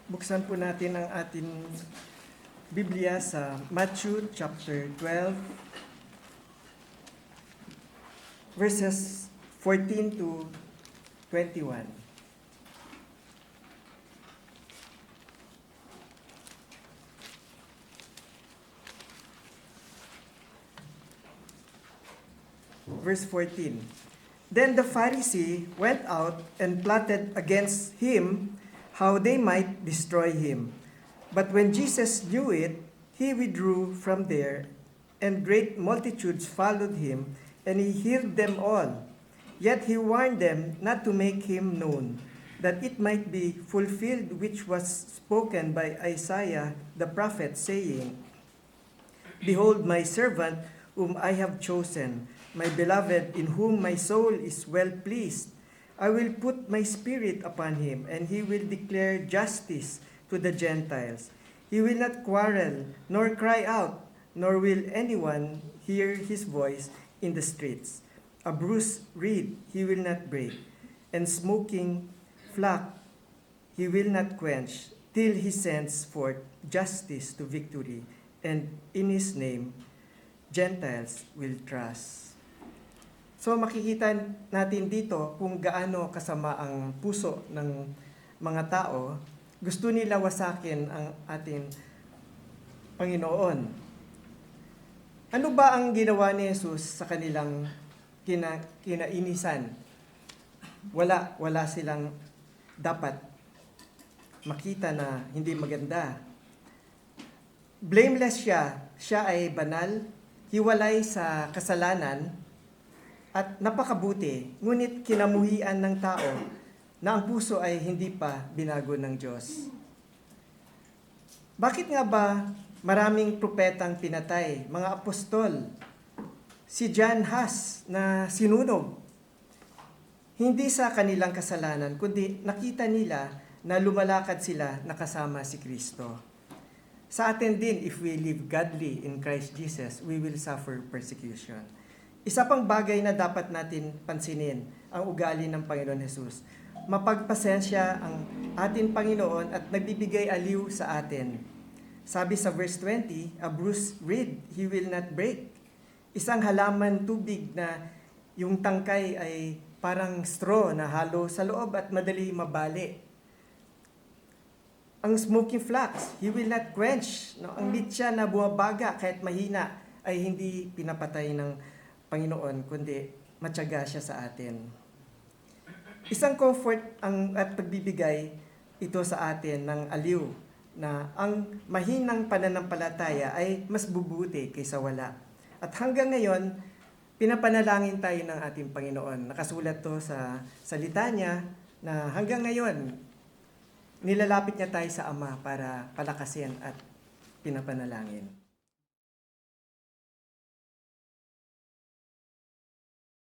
Buksan po natin ang ating Biblia sa Matthew chapter 12, verses 14 to 21. Verse 14. Then the Pharisee went out and plotted against him how they might destroy him. But when Jesus knew it, he withdrew from there, and great multitudes followed him, and he healed them all. Yet he warned them not to make him known, that it might be fulfilled which was spoken by Isaiah the prophet, saying, Behold my servant whom I have chosen, my beloved, in whom my soul is well pleased. I will put my spirit upon him, and he will declare justice to the Gentiles. He will not quarrel, nor cry out, nor will anyone hear his voice in the streets. A bruised reed he will not break, and smoking flax he will not quench, till he sends forth justice to victory, and in his name Gentiles will trust. So makikita natin dito kung gaano kasama ang puso ng mga tao. Gusto nila wasakin ang ating Panginoon. Ano ba ang ginawa ni Jesus sa kanilang kinainisan? Wala silang dapat makita na hindi maganda. Blameless siya. Siya ay banal, hiwalay sa kasalanan, at napakabuti, ngunit kinamuhian ng tao na ang puso ay hindi pa binago ng Diyos. Bakit nga ba maraming propetang pinatay, mga apostol? Si John Huss na sinunog. Hindi sa kanilang kasalanan, kundi nakita nila na lumalakad sila nakasama si Kristo. Sa atin din, if we live godly in Christ Jesus, we will suffer persecution. Isa pang bagay na dapat natin pansinin, ang ugali ng Panginoon Jesus. Mapagpasensya ang ating Panginoon at nagbibigay aliw sa atin. Sabi sa verse 20, a bruised reed he will not break. Isang halaman tubig na yung tangkay ay parang straw na halo sa loob at madali mabali. Ang smoking flax, he will not quench. No? Ang mitya na bumabaga kahit mahina ay hindi pinapatay ng Panginoon, kundi matyaga siya sa atin. Isang comfort at pagbibigay ito sa atin ng aliw na ang mahinang pananampalataya ay mas bubuti kaysa wala. At hanggang ngayon, pinapanalangin tayo ng ating Panginoon. Nakasulat to sa salita niya na hanggang ngayon, nilalapit niya tayo sa Ama para palakasin at pinapanalangin.